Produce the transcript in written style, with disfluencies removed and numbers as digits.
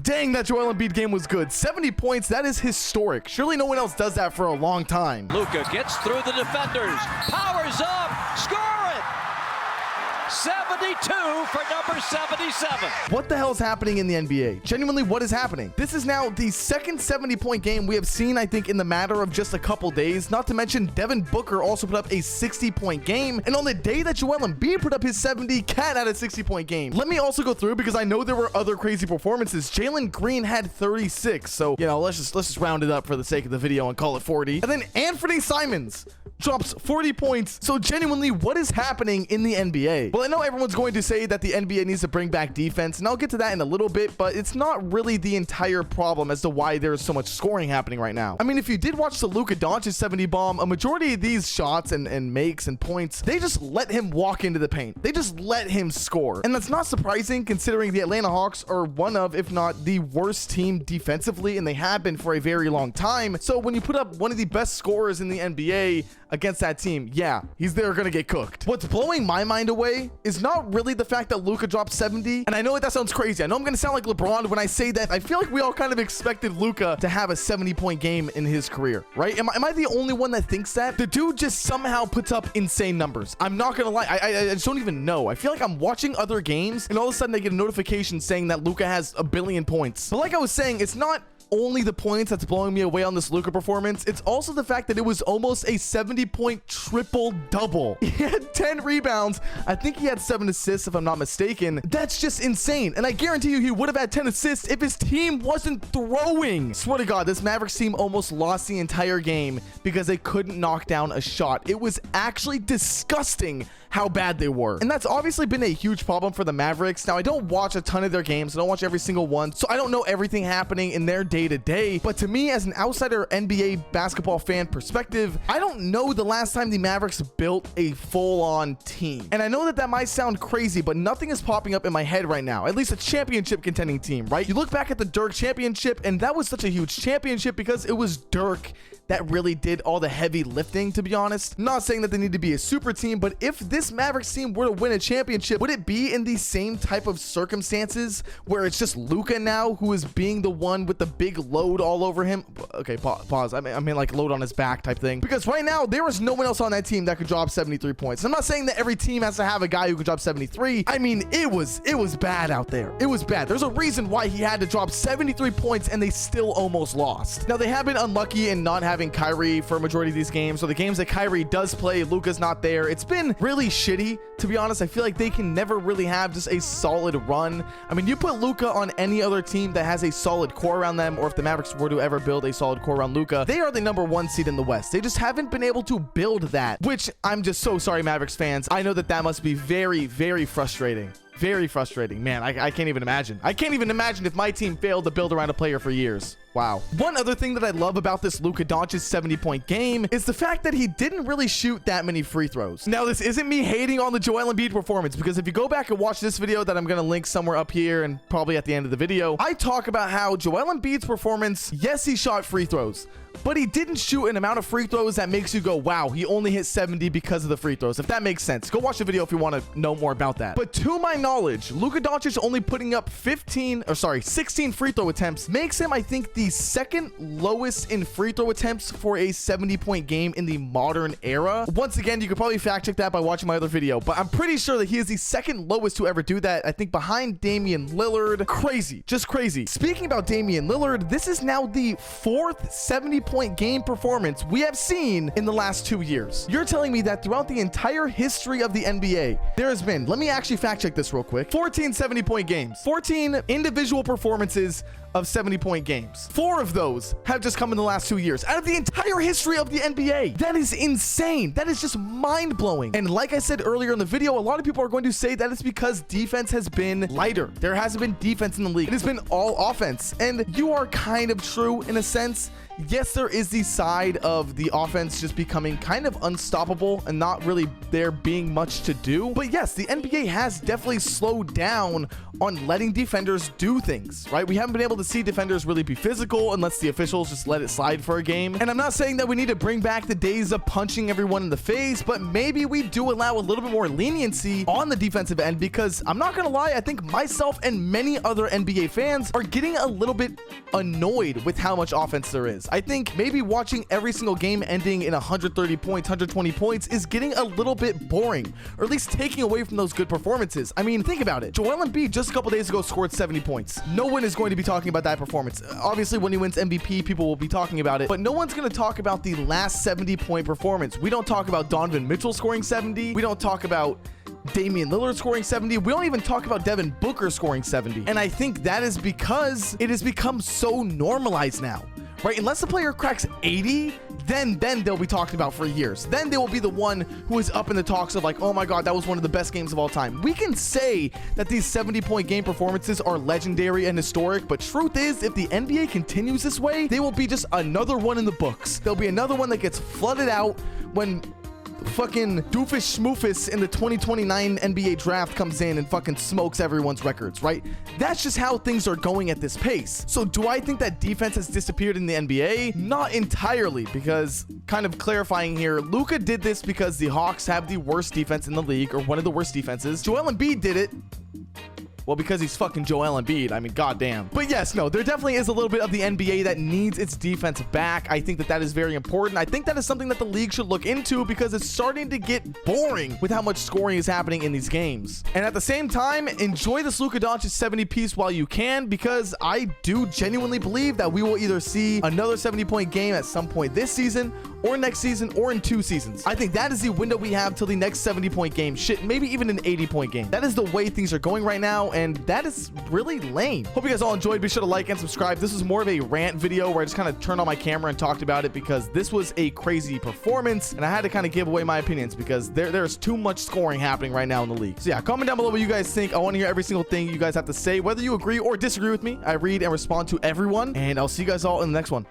Dang, that Joel Embiid game was good. 70 points, that is historic. Surely no one else does that for a long time. Luka gets through the defenders, powers up, score it! 72 for number 77. What the hell is happening in the NBA? Genuinely, what is happening? This is now the second 70-point game we have seen, I think, in the matter of just a couple days. Not to mention, Devin Booker also put up a 60-point game. And on the day that Joel Embiid put up his 70, Cat had a 60-point game. Let me also go through because I know there were other crazy performances. Jalen Green had 36. So, you know, let's just round it up for the sake of the video and call it 40. And then Anthony Simons drops 40 points. So genuinely, what is happening in the NBA? Well, I know everyone's going to say that the NBA needs to bring back defense, and I'll get to that in a little bit, but it's not really the entire problem as to why there's so much scoring happening right now. I mean, if you did watch the Luka Doncic 70 bomb, a majority of these shots and makes and points, they just let him walk into the paint. They just let him score. And that's not surprising considering the Atlanta Hawks are one of, if not the worst team defensively, and they have been for a very long time. So when you put up one of the best scorers in the NBA against that team, yeah, they're gonna get cooked. What's blowing my mind away is not really the fact that Luka dropped 70. And I know that sounds crazy. I know I'm gonna sound like LeBron when I say that. I feel like we all kind of expected Luka to have a 70-point game in his career, right? Am I the only one that thinks that? The dude just somehow puts up insane numbers. I'm not gonna lie. I just don't even know. I feel like I'm watching other games and all of a sudden I get a notification saying that Luka has a billion points. But like I was saying, it's not only the points that's blowing me away on this Luka performance. It's also the fact that it was almost a 70-point triple-double. He had 10 rebounds. I think he had 7 assists, if I'm not mistaken. That's just insane. And I guarantee you he would have had 10 assists if his team wasn't throwing. Swear to God, this Mavericks team almost lost the entire game because they couldn't knock down a shot. It was actually disgusting how bad they were. And that's obviously been a huge problem for the Mavericks. Now, I don't watch a ton of their games. I don't watch every single one, so I don't know everything happening in their day-to-day. But to me, as an outsider NBA basketball fan perspective, I don't know the last time the Mavericks built a full-on team. And I know that might sound crazy, but nothing is popping up in my head right now. At least a championship contending team, right? You look back at the Dirk championship, and that was such a huge championship because it was Dirk that really did all the heavy lifting, to be honest. Not saying that they need to be a super team, but if this Mavericks team were to win a championship, would it be in the same type of circumstances where it's just Luka now who is being the one with the big load all over him? Okay, pause. I mean like load on his back type thing. Because right now, there is no one else on that team that could drop 73 points. I'm not saying that every team has to have a guy who could drop 73. I mean, it was bad out there. It was bad. There's a reason why he had to drop 73 points and they still almost lost. Now, they have been unlucky in not having Kyrie for a majority of these games. So the games that Kyrie does play, Luka's not there. It's been really shitty, to be honest. I feel like they can never really have just a solid run. I mean, you put Luka on any other team that has a solid core around them, or if the Mavericks were to ever build a solid core around Luka, they are the #1 seed in the West. They just haven't been able to build that, which I'm just so sorry, Mavericks fans. I know that must be very, very frustrating. Very frustrating. Man, I can't even imagine. I can't even imagine if my team failed to build around a player for years. Wow. One other thing that I love about this Luka Doncic 70-point game is the fact that he didn't really shoot that many free throws. Now, this isn't me hating on the Joel Embiid performance, because if you go back and watch this video that I'm going to link somewhere up here and probably at the end of the video, I talk about how Joel Embiid's performance, yes, he shot free throws, but he didn't shoot an amount of free throws that makes you go, wow, he only hit 70 because of the free throws. If that makes sense, go watch the video if you want to know more about that. But to my knowledge, Luka Doncic only putting up 16 free throw attempts makes him, I think, the second lowest in free throw attempts for a 70-point game in the modern era. Once again, you could probably fact check that by watching my other video, but I'm pretty sure that he is the second lowest to ever do that. I think behind Damian Lillard. Crazy, just crazy. Speaking about Damian Lillard, this is now the 4th 70-point game performance we have seen in the last 2 years. You're telling me that throughout the entire history of the NBA, there has been, let me actually fact check this real quick, 14 70-point games, 14 individual performances of 70-point games. 4 of those have just come in the last 2 years out of the entire history of the NBA. That is insane. That is just mind-blowing. And like I said earlier in the video, a lot of people are going to say that it's because defense has been lighter. There hasn't been defense in the league. It has been all offense. And you are kind of true in a sense. Yes, there is the side of the offense just becoming kind of unstoppable and not really there being much to do. But yes, the NBA has definitely slowed down on letting defenders do things, right? We haven't been able to see defenders really be physical. physical unless the officials just let it slide for a game. And I'm not saying that we need to bring back the days of punching everyone in the face, but maybe we do allow a little bit more leniency on the defensive end, because I'm not gonna lie, I think myself and many other NBA fans are getting a little bit annoyed with how much offense there is. I think maybe watching every single game ending in 130 points, 120 points is getting a little bit boring, or at least taking away from those good performances. I mean, think about it. Joel Embiid just a couple days ago scored 70 points. No one is going to be talking about that performance. Obviously, when he wins MVP, people will be talking about it, but no one's going to talk about the last 70-point performance. We don't talk about Donovan Mitchell scoring 70. We don't talk about Damian Lillard scoring 70. We don't even talk about Devin Booker scoring 70. And I think that is because it has become so normalized now, right? Unless the player cracks 80, then they'll be talked about for years. Then they will be the one who is up in the talks of like, oh my God, that was one of the best games of all time. We can say that these 70-point game performances are legendary and historic, but truth is, if the NBA continues this way, they will be just another one in the books. There'll be another one that gets flooded out when fucking doofus schmoofus in the 2029 NBA draft comes in and fucking smokes everyone's records, right? That's just how things are going at this pace. So do I think that defense has disappeared in the NBA? Not entirely, because kind of clarifying here, Luka did this because the Hawks have the worst defense in the league, or one of the worst defenses. Joel Embiid did it, well, because he's fucking Joel Embiid. I mean, goddamn. But yes, no, there definitely is a little bit of the NBA that needs its defense back. I think that that is very important. I think that is something that the league should look into, because it's starting to get boring with how much scoring is happening in these games. And at the same time, enjoy this Luka Doncic 70 piece while you can, because I do genuinely believe that we will either see another 70-point game at some point this season, or next season, or in 2 seasons. I think that is the window we have till the next 70-point game. Shit, maybe even an 80-point game. That is the way things are going right now, and that is really lame. Hope you guys all enjoyed. Be sure to like and subscribe. This was more of a rant video where I just kind of turned on my camera and talked about it, because this was a crazy performance, and I had to kind of give away my opinions, because there's too much scoring happening right now in the league. So yeah, comment down below what you guys think. I want to hear every single thing you guys have to say, whether you agree or disagree with me. I read and respond to everyone, and I'll see you guys all in the next one.